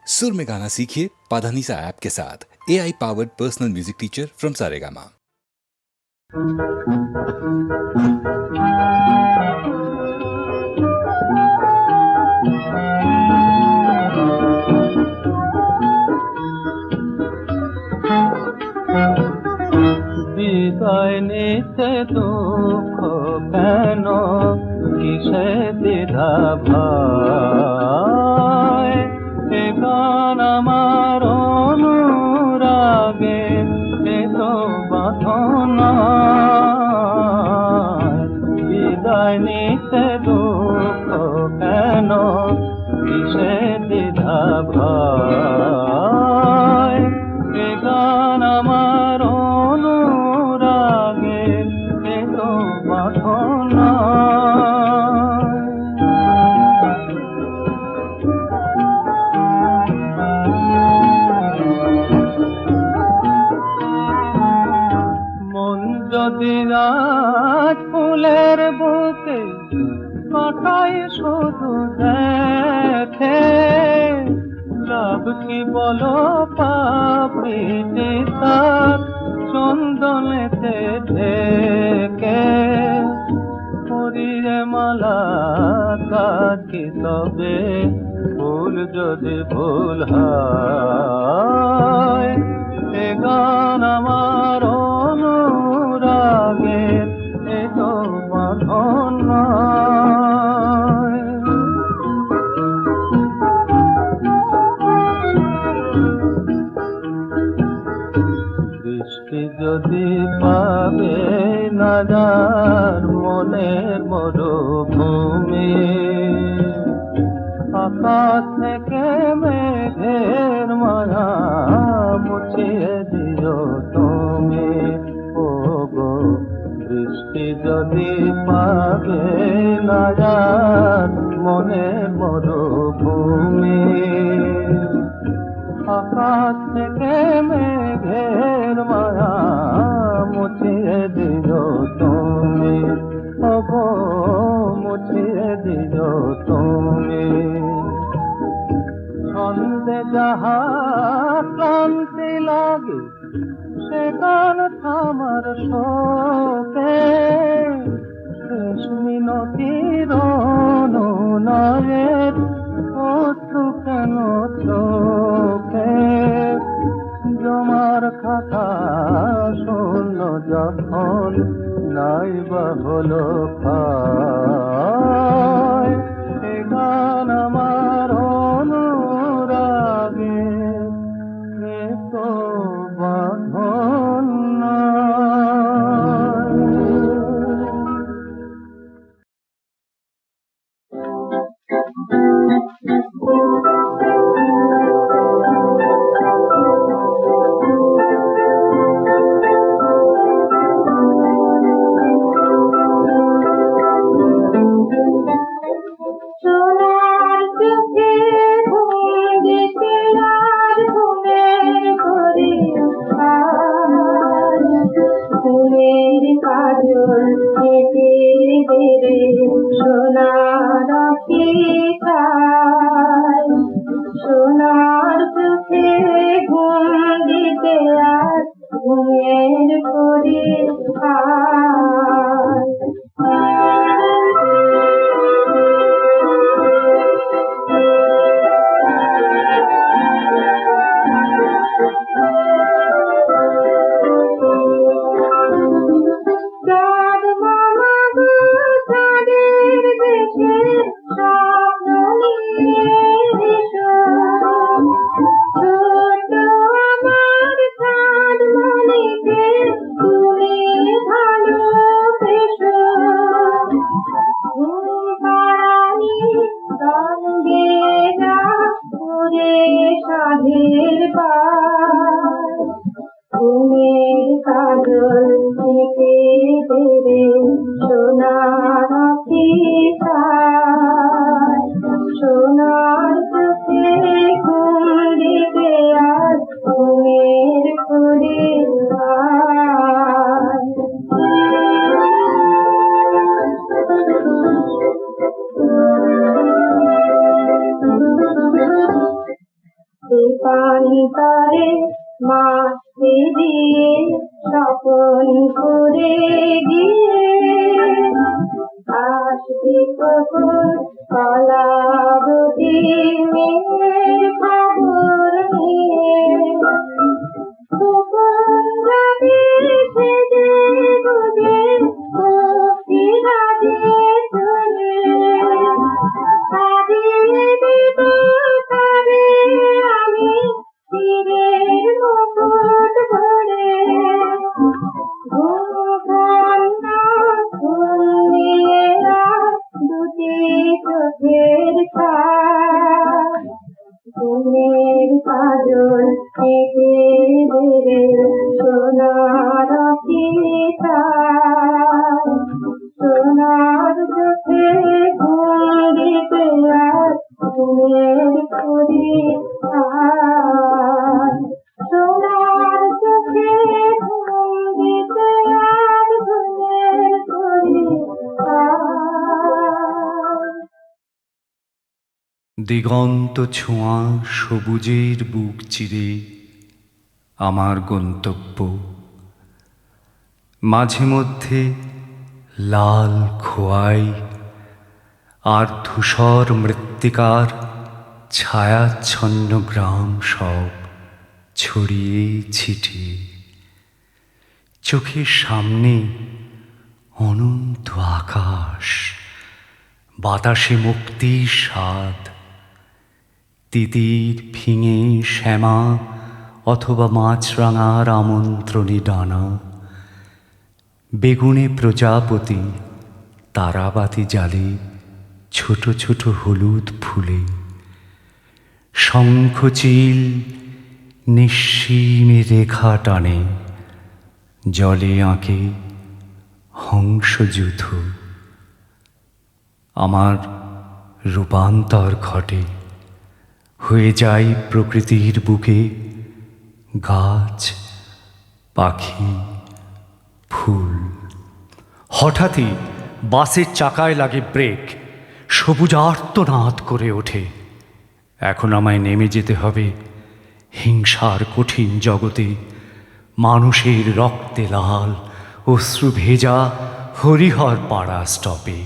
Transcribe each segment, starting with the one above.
सुर में गाना सीखिए पाधानीसा ऐप के साथ। AI powered personal music teacher from Saregama. বিদায় নিতে দুঃখ কেন, কিসে দ্বিধা ভয়? এ গান আমার অনুরাগে, এ তো বাঁধন। বিদায় নিতে দুঃখ কেন, কিসে দ্বিধা ভয়? এ গান আমার অনুরাগে, এ তো বাঁধন। মন যদি রাত ফুলের বুকে কাটায় শুধু দেখে, লাভ কি বলো পাপড়িতে তার চন্দনেতে ঢেকে। হরিরে মালা কাটি তবে ভুল যদি ভুল হয়। এ গান আমার অনুরাগে, এ তো বাঁধন নয়। দৃষ্টি যদি পাবে না যার মনের মরুভূমি, আকাশ থেকে মেঘের মায়া মুছিয়ে দিও তুমি। ও গো দৃষ্টি যদি পাবে না যার মনের মরুভূমি, আকাশ থেকে মেঘের মায়া মুছিয়ে দিও তুমি। ওগো মুছিয়ে দিও তুমি। ছন্দে যাহা ক্লান্তি লাগে, সে গান থামার শোকে। শেষ মিনতির অনুনয়ের অশ্রু কেন চোখে? জমার খাতা শূন্য যখন, নাই বা হলো ক্ষয়। এ গান আমার অনুরাগে, এ তো বাঁধন নয়। সোনার চোখে ঘুম দিতে আর ঘুমের করি সাধের পার ঘুমের কাজল থেকে দেবে সোনার সোনার চোখে ঘুম দিতে আর ঘুমের করে দীপান্তরে মাটি দিয়ে স্বপন করে গিয়ে আসবে কখন কলাবতী মেয়ের খবর নিয়ে কখন যাবে সেজে গুজে মুক্তি বাজে চলে সাজিয়ে দেব তারে আমি তীরের মুকুট ধরে ঘুমকন্যা ঘুম দিয়ে দুটি চোখের ছায়া ঘুমের কাজল এঁকে দেবে সোনার চিতা সোনার চোখে ঘুম দিতে আর ঘুমের করি সোনার চোখে ঘুম দিতে আর ঘুমের করি দিগন্ত ছোঁয়া সবুজের বুক চিরে আমার গন্তব্য মাঝে মধ্যে লাল খোয়াই আর ধূসর মৃত্তিকার ছায়াচ্ছন্ন গ্রাম সব ছড়িয়ে ছিটিয়ে চোখের সামনে অনন্ত আকাশ বাতাসে মুক্তির স্বাদ তিতির ফিঙে শ্যামা অথবা মাছরাঙার আমন্ত্রণী ডানা বেগুনে প্রজাপতি তারাবাতি জালে ছোট ছোট হলুদ ফুলে শঙ্খচিল নিঃসীমে রেখা টানে জলে আঁকে হংসযূথ আমার রূপান্তর ঘটে হয়ে যায় প্রকৃতির বুকে গাছ পাখি ফুল হঠাৎই বাসের চাকায় লাগে ব্রেক সবুজ আর্তনাদ করে ওঠে এখন আমায় নেমে যেতে হবে হিংসার কঠিন জগতে মানুষের রক্তে লাল অশ্রু ভেজা হরিহর পাড়া স্টপে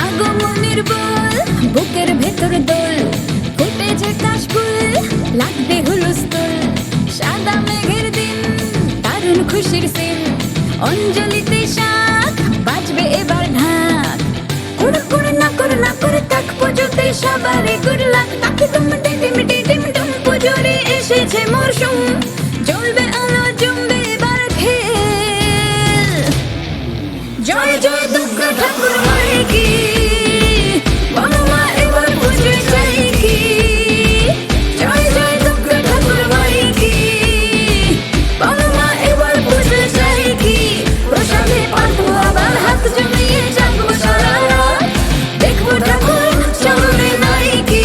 আগমনের বল বুকের ভেতর দোল ফুটেছে কাশফুল লাগবে হুলস্থুল সাদা মেঘের দিন দারুণ খুশির সিন অঞ্জলিতে শাক বাজবে এবার ঢাক কুড় কুড় না করে তাক পুজোতে সবারে গুড লাক তাকে তুমি ডিম পুজোরে এসেছে মরশুম জ্বলবে আলো জমবে এবার খেল জয় জয় দুর্গা ঠাকুর মায়ের কি বলো মা এবার বুঝে চাই কি জয় জয় দুর্গা ঠাকুর মায়ের কি বলো মা এবার বুঝে চাই কি প্রসাদে পাঠো আবার হাত জমিয়ে যাবো সারা রাত দেখবো ঠাকুর চরণে নাই কি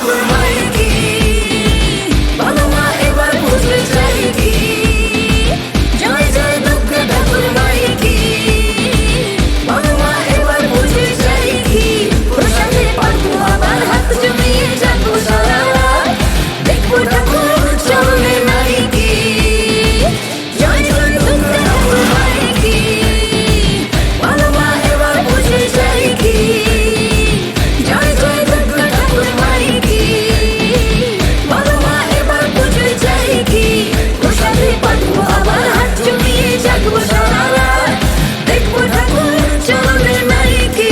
ঠাকুর মাই কি বলো মা এবার বুঝতে চাই কি জয় জয় দুর্গা ঠাকুর মাই কি বলো মা এবার বুঝতে চাই কি প্রসাদে পাবো আবার হাত জমিয়ে যাবো সারা রাত দেখবো ঠাকুর চরণে নাই কি জয় জয় দুর্গা ঠাকুর মাই কি বলো মা এবার বুঝতে চাই কি জয় জয় দুর্গা ঠাকুর মাই কি বলো মা এবার বুঝতে চাই কি প্রসাদে পাবো আবার হাত জমিয়ে যাবো সারা রাত দেখবো ঠাকুর চরণে নাই কি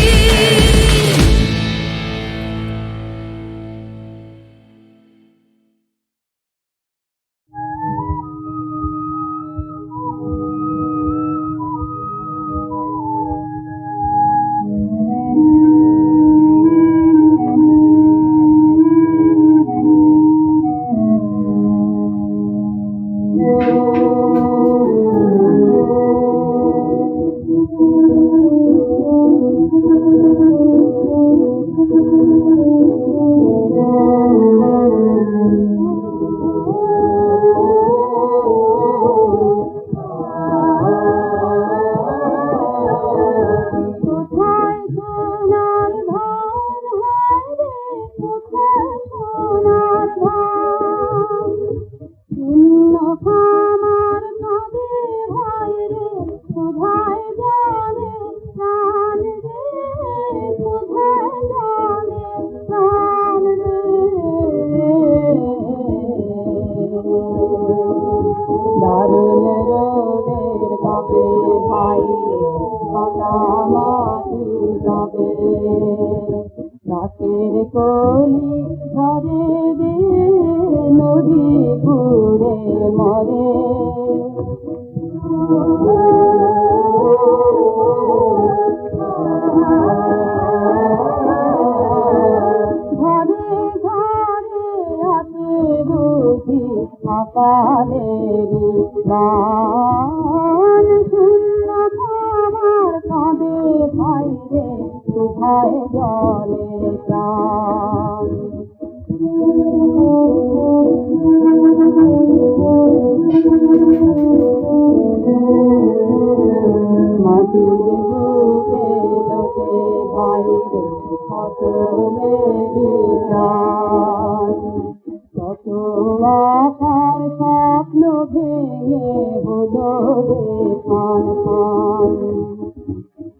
কোথায় সোনার ধান হয় রে কোথায় সোনার ধান শূন্য খামার কাঁদে ভাই রে কোথায় জানে প্রাণ রে কোথায় জানে প্রাণ রে দারুণ রোদের কাপে ভাই রে মাটি কাঁপে গাছের কলি ধরে রে নদী ঘুরে মরে ঘরে ঘরে আছে বুঝি সকালেরই গান শূন্য খাবার কাঁদে ভাই রে কোথায় জলে প্রাণ মাটির বুকে লোকে ভাই রে ফসলেরই প্রাণ কত আশার স্বপ্ন ভেঙে হলো রে খান খান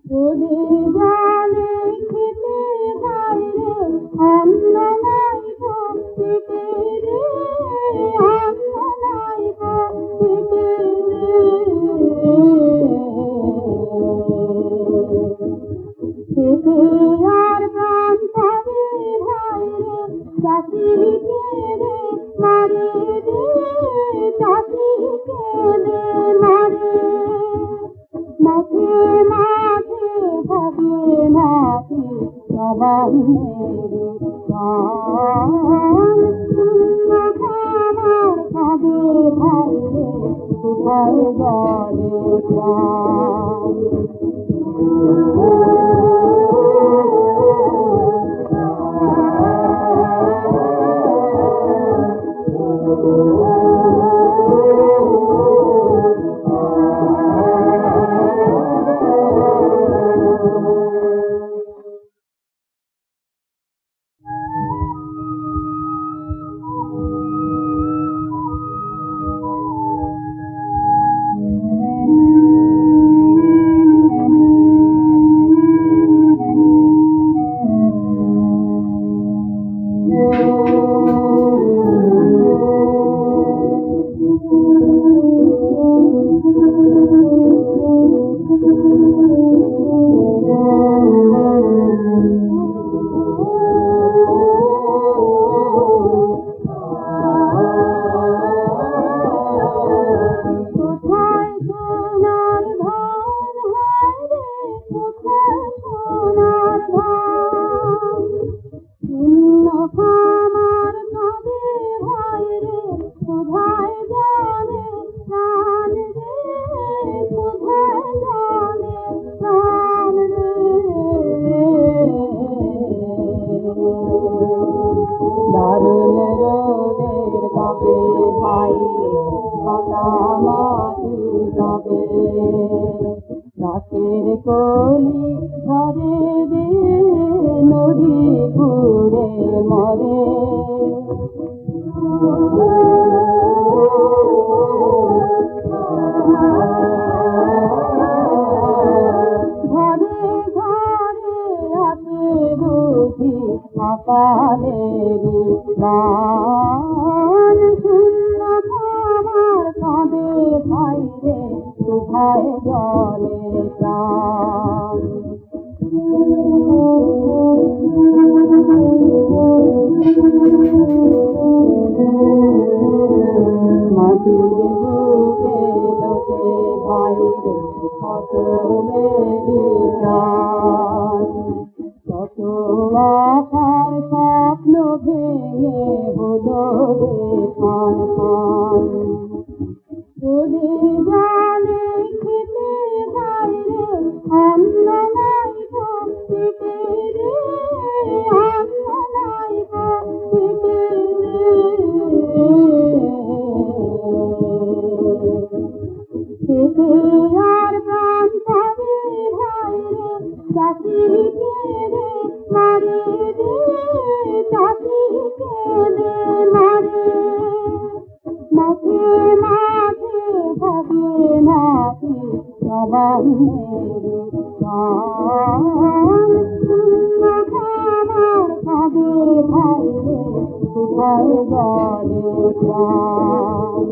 চলে জানে খেতে ভাই রে অন্ন নাই গো পেটে রে অন্ন নাই গো পেটে পেটে আর প্রাণ থাকে ভাই রে চাষিকে রে মারে রে চাষিকে রে মারে মাঠে মাঠে হবে নাকি নবান্নের গান শূন্য খামার খাবে ভাই রে কোথায় জলে প্রাণ রে নদী ঘুরে মরে ঘরে ঘরে আসে বুঝি সকালেরই গান শূন্য খাবার কাঁদে ভাই রে কোথায় জলে প্রাণ মাটির বুকে লোকে ভাই রে সকলেরই প্রাণ কত আশার স্বপ্ন ভেঙে হলো রে প্রাণ প্রাণ যদি জানে খেতে বাইরে অন্ন নাই গো পেটে রে অন্ন নাই গো পেটে পেটে আর প্রাণ পাবে ভাই রে চাষিকে রে মারে রে চাষিকে রে মারে মাঠে মাঠে হবে নাকি নবান্নের গান শূন্য খাবার খাবে ভাই রে কোথায় জলে প্রাণ